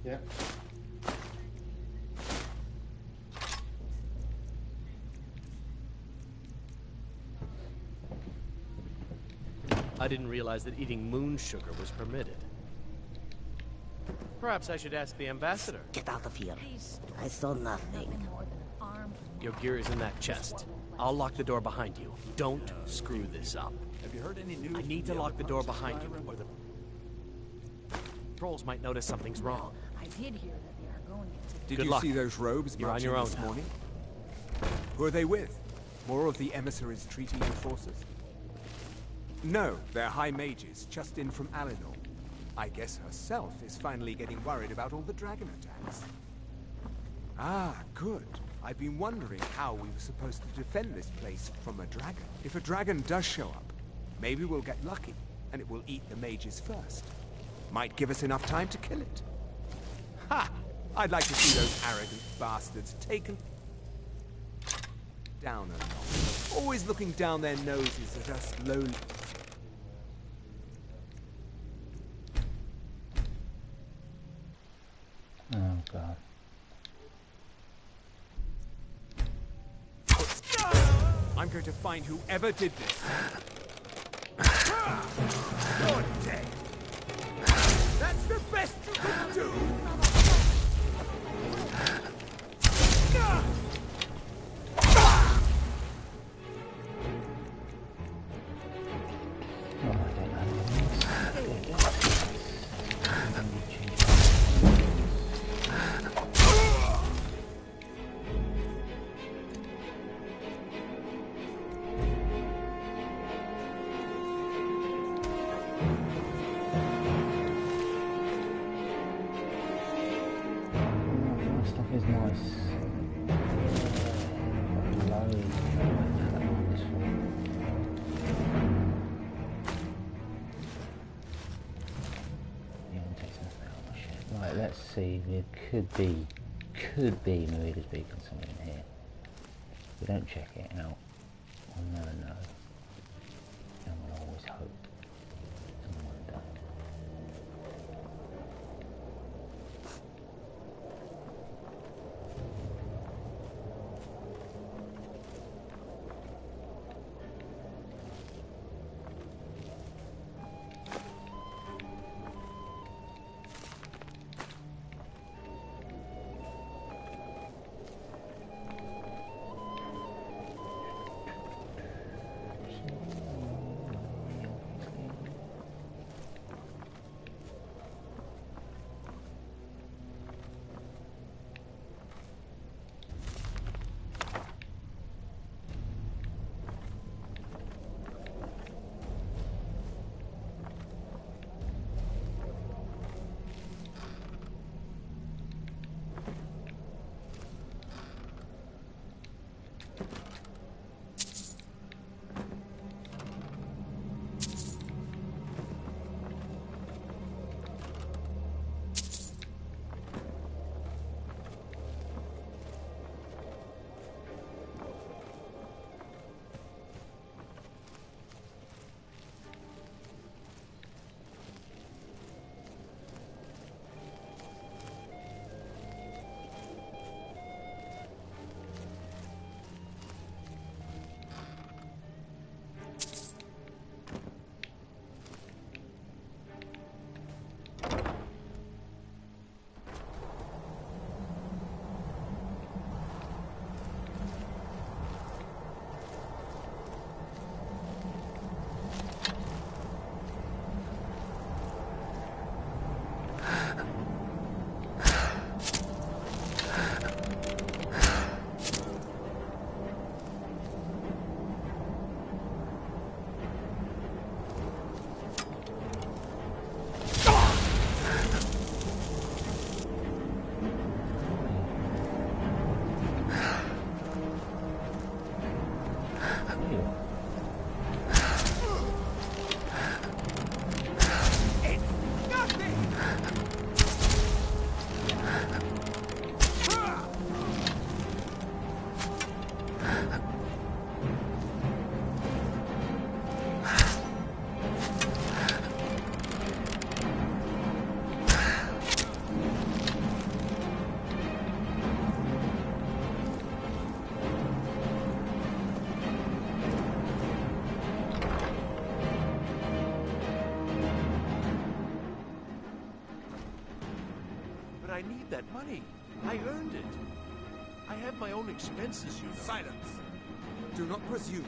Yeah. I didn't realize that eating moon sugar was permitted. Perhaps I should ask the ambassador. Get out of here. I saw nothing. Your gear is in that chest. I'll lock the door behind you. Don't screw this up. Have you heard any news? I need to lock the door behind you, or the trolls might notice something's wrong. I did hear that they are going into... Did Good you luck. see those robes You're on marching your own this now. morning? Who are they with? More of the emissaries' treaty forces? No, they're high mages, just in from Alinor. I guess herself is finally getting worried about all the dragon attacks. Ah, good. I've been wondering how we were supposed to defend this place from a dragon. If a dragon does show up, maybe we'll get lucky, and it will eat the mages first. Might give us enough time to kill it. Ha! I'd like to see those arrogant bastards taken down a notch. Always looking down their noses at us lowly... Oh, God. I'm going to find whoever did this. You're dead. That's the best you can do. Stuff is nice. Right, let's see. There could be Maria's Beacon somewhere in here. If we don't check it out, we'll never know. And we'll always hope. And one day. I need that money. I earned it. I have my own expenses, you know. Silence! Do not presume.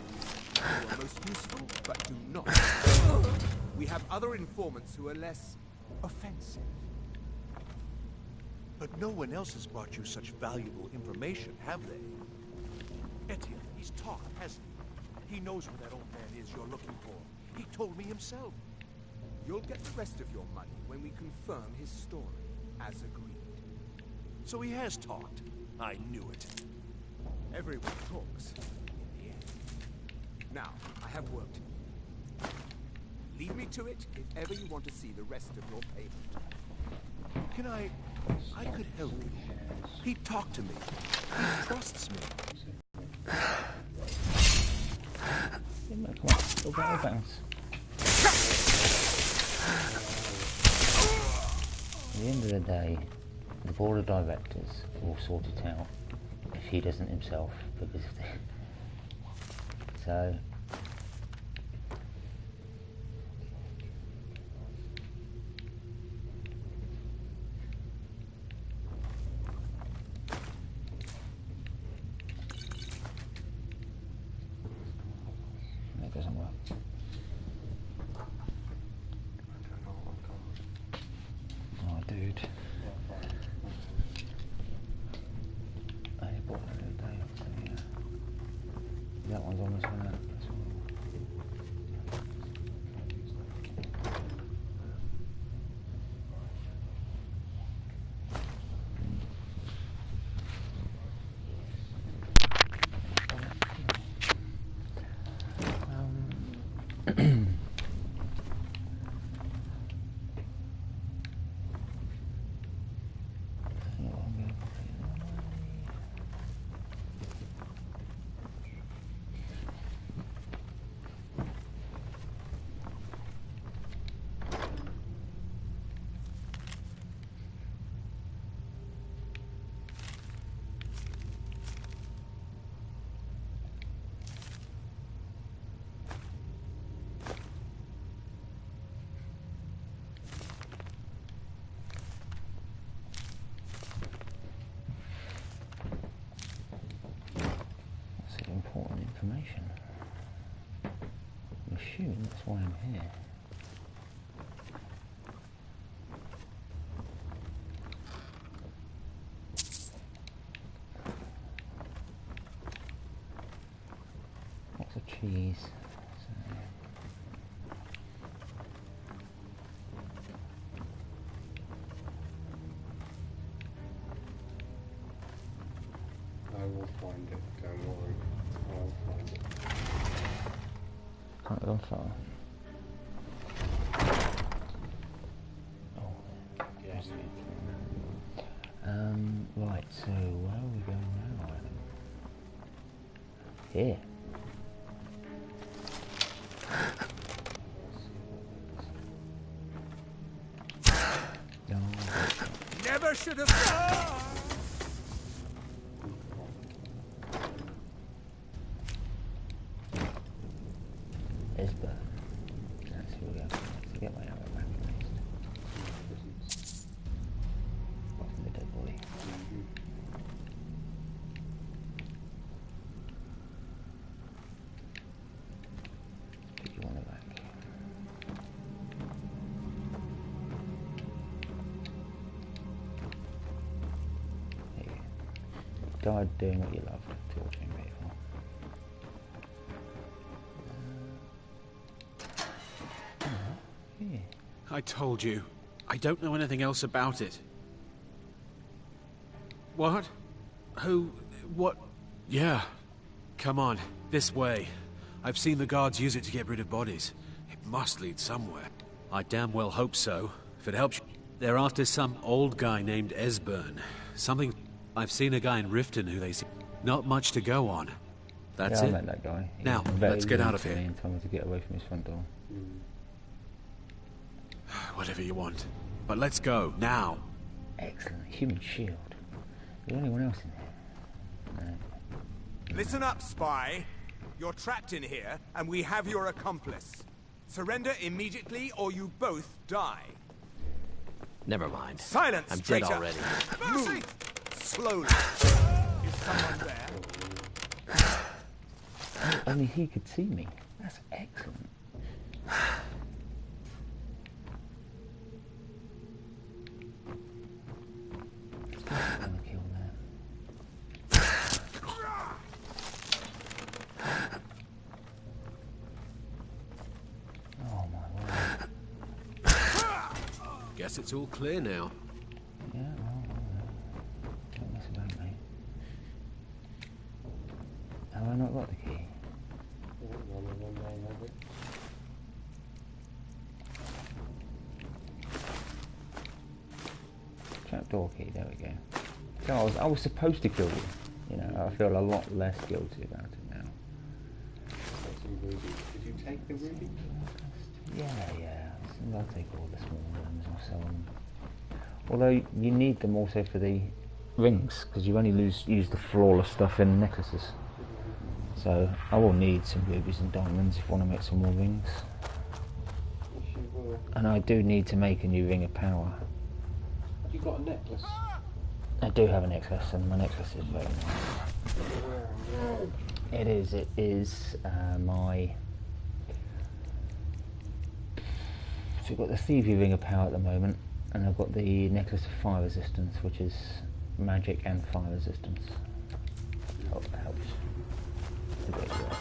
You are most useful, but do not. We have other informants who are less offensive. But no one else has brought you such valuable information, have they? Etienne, he's talked, hasn't he? He knows where that old man is you're looking for. He told me himself. You'll get the rest of your money when we confirm his story, as agreed. So he has talked. I knew it. Everyone talks, in the end. Now, I have work to do. Leave me to it if ever you want to see the rest of your payment. Can I could help you. He talked to me. He trusts me. Come on, go bounce. At the end of the day, the board of directors will sort it out if he doesn't himself, because if they... So that one's almost gone out. Important information. I'm assuming that's why I'm here. Lots of cheese. I will find it, don't worry. I'll find it. Can't go far. Oh, yes. Right, so where are we going now, Adam? Here. No. Never should have. Esbern. That's who we go. To get my arrow back at least. Apart from the dead body. Did you want it back? There you go. Died doing what you loved. Torturing people. I told you. I don't know anything else about it. What? Who? What? Yeah. Come on, this way. I've seen the guards use it to get rid of bodies. It must lead somewhere. I damn well hope so. If it helps you. They're after some old guy named Esbern. Something... I've seen a guy in Riften who they see... Not much to go on. That's I it. met that guy. Now, let's get out of here. And told me to get away from his front door. Whatever you want. But let's go, now. Excellent. Human shield. Is there anyone else in there? No. Listen up, spy. You're trapped in here, and we have your accomplice. Surrender immediately, or you both die. Never mind. Silence, I'm traitor. dead already. Move. Slowly. Is someone there? Only he could see me. That's excellent. Gonna kill that. Oh my word. Guess it's all clear now. Yeah, well, don't mess about, mate. Have I not got the key? Trapdoor key, there we go. So I was supposed to kill you. You know, I feel a lot less guilty about it now. Did you take the ruby? Yeah. I'll take all the small ones, I'll sell them. Although you need them also for the rings, because you only use the flawless stuff in necklaces. So I will need some rubies and diamonds if I want to make some more rings. And I do need to make a new ring of power. Have you got a necklace? I do have a necklace, and my necklace is very nice. It is my... So I've got the Thievery Ring of Power at the moment, and I've got the Necklace of Fire Resistance, which is magic and fire resistance. Hope that helps. investigate that.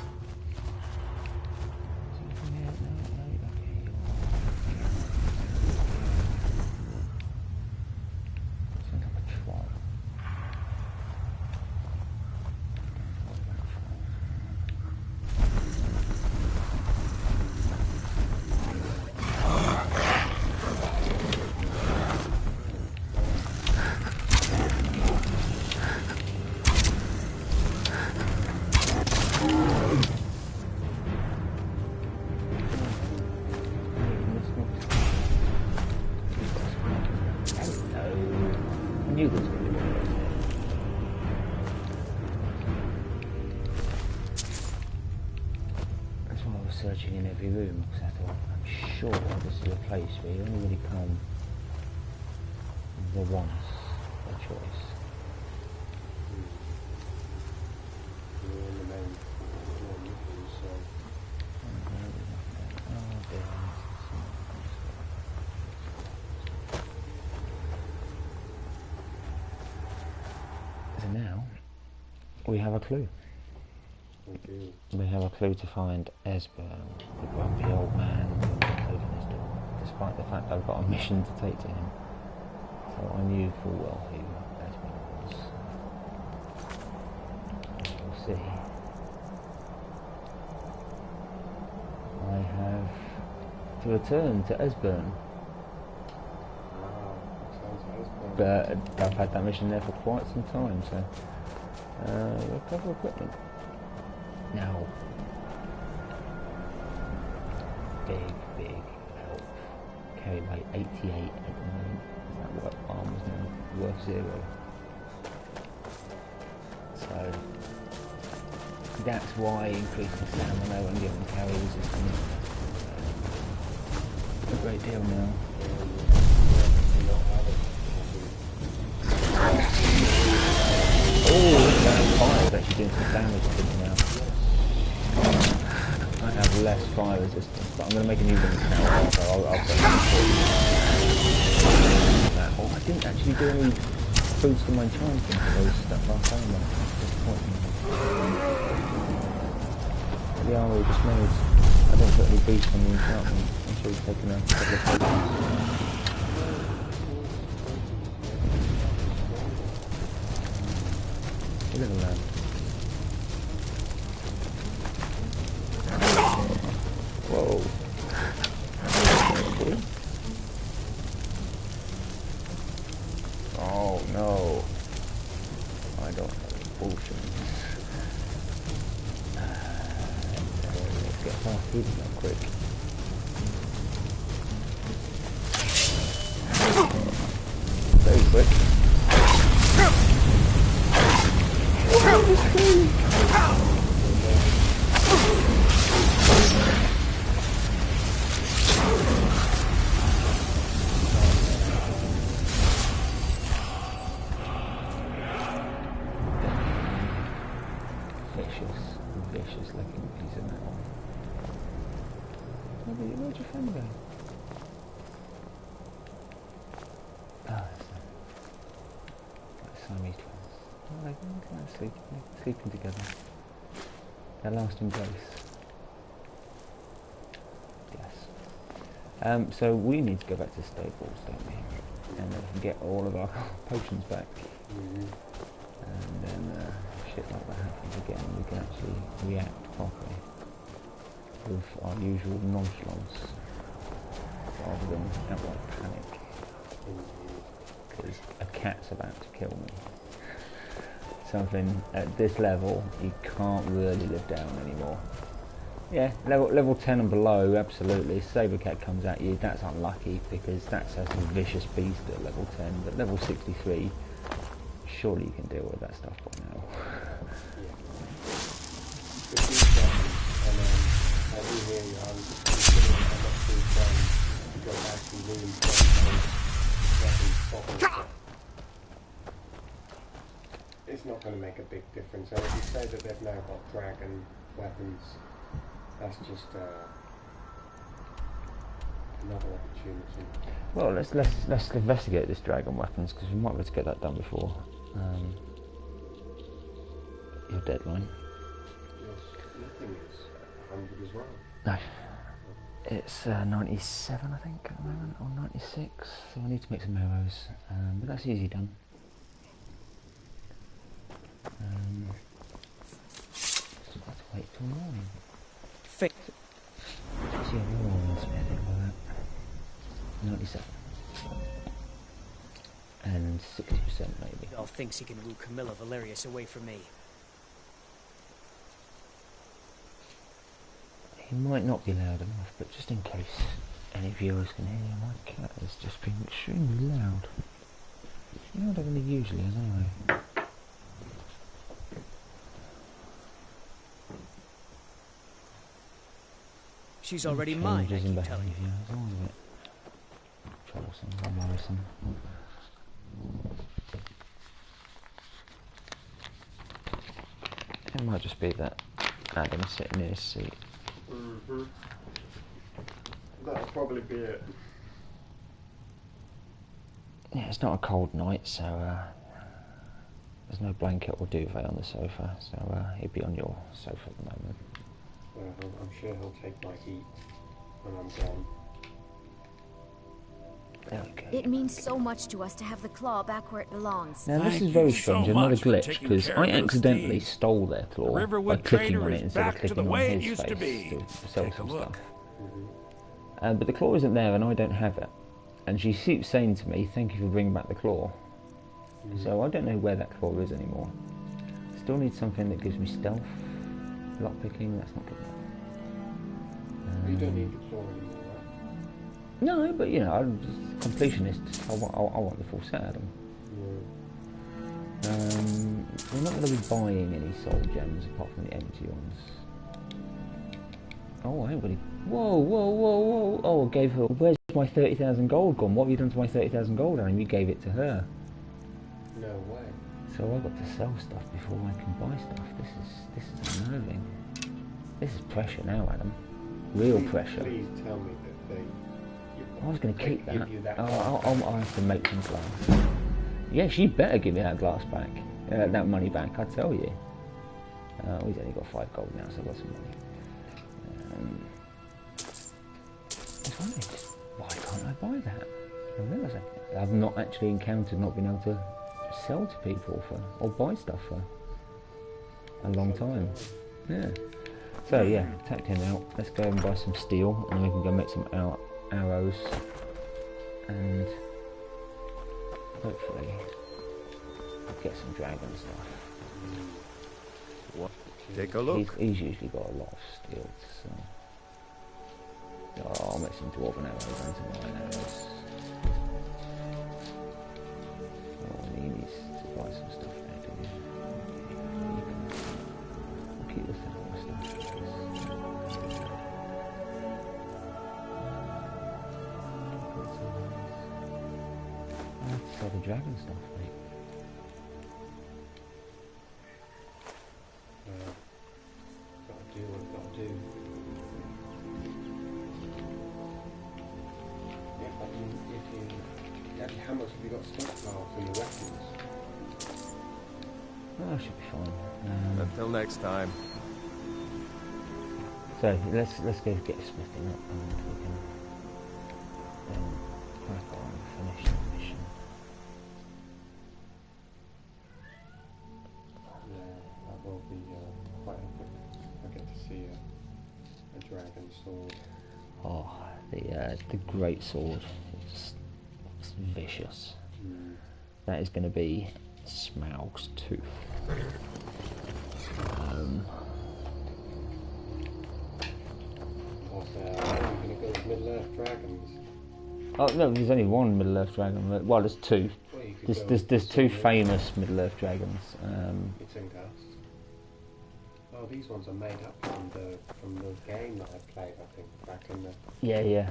Searching in every room because I thought, I'm sure this is a place where you only really come the once by choice. So now we have a clue. We have a clue to find Esbern, the grumpy old man who opened his door, despite the fact I've got a mission to take to him. So I knew full well who Esbern was. As you'll see, I have to return to Esbern. But I've had that mission there for quite some time, so recover equipment. Now, big help. Carry by 88 at the moment. That work armor's now worth 0. So that's why increasing stamina when given carry resistance a great deal now. Oh, that fire is actually doing some damage to me now. I have less fire resistance, but I'm going to make a new one now, so I'll put that. Oh, I didn't actually do any boost on my enchanting for those stuff last time. Disappointing. The armor just made. I didn't put any boost on the enchantment. I'm sure he's taken a couple of potions. Little man. Whoa. Oh no. I don't have any potions. Let's get fast healing up quick. Very quick. Vicious looking piece of metal. Where'd your friend go? Siamese twins. Oh, they're kind of sleeping together. Their last embrace. Yes. So we need to go back to the stables, don't we? And get all of our potions back. And then shit like that happens again, we can actually react properly with our usual nonchalance rather than outright panic. Because a cat's about to kill me. Something at this level you can't really live down anymore. Yeah, level 10 and below, absolutely. Saber cat comes at you, that's unlucky because that's a vicious beast at level 10. But level 63, surely you can deal with that stuff by now. It's not going to make a big difference. And if you say that they've now got dragon weapons, that's just another opportunity. Well, let's investigate this dragon weapons because we might be able to get that done before your deadline. Yes. smithing is 100 as well. No. It's 97, I think, at the moment, or 96. So I need to make some arrows, but that's easy done. Just got to wait till morning. Fix. Just yeah, morning smithing like that. 97. And 60% maybe. All thinks he can woo Camilla Valerius away from me. He might not be loud enough, but just in case any viewers can hear, my cat has just been extremely loud. Louder than he usually is anyway. She's already mine, I Changes in keep telling behaviour, it's all a bit troublesome and worrisome. It might just be that Adam's sitting in his seat. That'll probably be it. Yeah, it's not a cold night, so there's no blanket or duvet on the sofa, so he'd be on your sofa at the moment. Well, I'm sure he'll take my heat when I'm gone. There we go. It means so much to us to have the claw back where it belongs. Now this is very strange, another glitch, because I accidentally stole their claw by clicking on it instead of clicking on his face to sell some stuff. But the claw isn't there and I don't have it. And she keeps saying to me, thank you for bringing back the claw. So I don't know where that claw is anymore. Still need something that gives me stealth. Lockpicking, that's not good enough. You don't need the claw anymore, right? No, but you know, I'm just a completionist. I want the full set of them. We're not going to be buying any soul gems apart from the empty ones. Oh, I ain't really. Whoa, whoa, whoa, whoa! Oh, I gave her. Where's my 30,000 gold gone? What have you done to my 30,000 gold, Adam? You gave it to her. No way. So I've got to sell stuff before I can buy stuff. This is unnerving. This is pressure now, Adam. Real pressure. Please tell me that they. I was going to keep that. That I'll have to make some glass. Yeah, she better give me that glass back. That money back, I tell you. We've only got 5 gold now, so I've got some money. It's funny, why can't I buy that? I realise I've not actually encountered not being able to sell to people or buy stuff for a long time. Yeah. So yeah, tapped him out. Let's go and buy some steel, and then we can go make some arrows, and hopefully get some dragon stuff. What? Take a look. He's usually got a lot of steel, so I'll make some dwarven arrows and some iron arrows. Oh, he needs to buy some stuff now, do you? I'll keep this stuff. I'll sell the dragon stuff, mate. Gotta do what I've got to do. Yeah, but how much have you got stockpiled in the weapons? Oh, I should be fine. Until next time. So let's go get smithing up, and we can then crack on and finish the mission. Yeah, that will be quite epic. I get to see a dragon sword. Oh, the great sword. It's vicious. That is going to be Smaug's tooth. You're going to go with Middle-earth dragons? Oh no, there's only one Middle-earth dragon. Well, there's two. Well, there's two famous Middle-earth dragons. Oh, these ones are made up from the game that I played, I think, back in the... Yeah.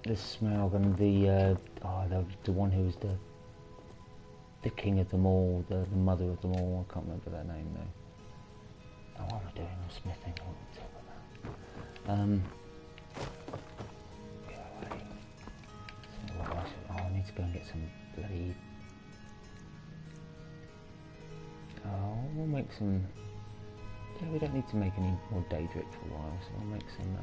The Smaug and the one who was the king of them all, the mother of them all. I can't remember their name though. Oh, what am I doing? I'm smithing. I want to talk about that. Go away. So what else? Oh, I need to go and get some bloody. Oh, we'll make some Yeah, we don't need to make any more Daedric for a while, so I'll make some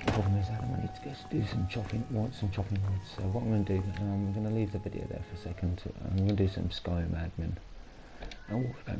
The problem is Adam, I need to go do some chopping wood. So what I'm going to do, I'm going to leave the video there for a second. I'm going to do some Skyrim admin. And we'll be back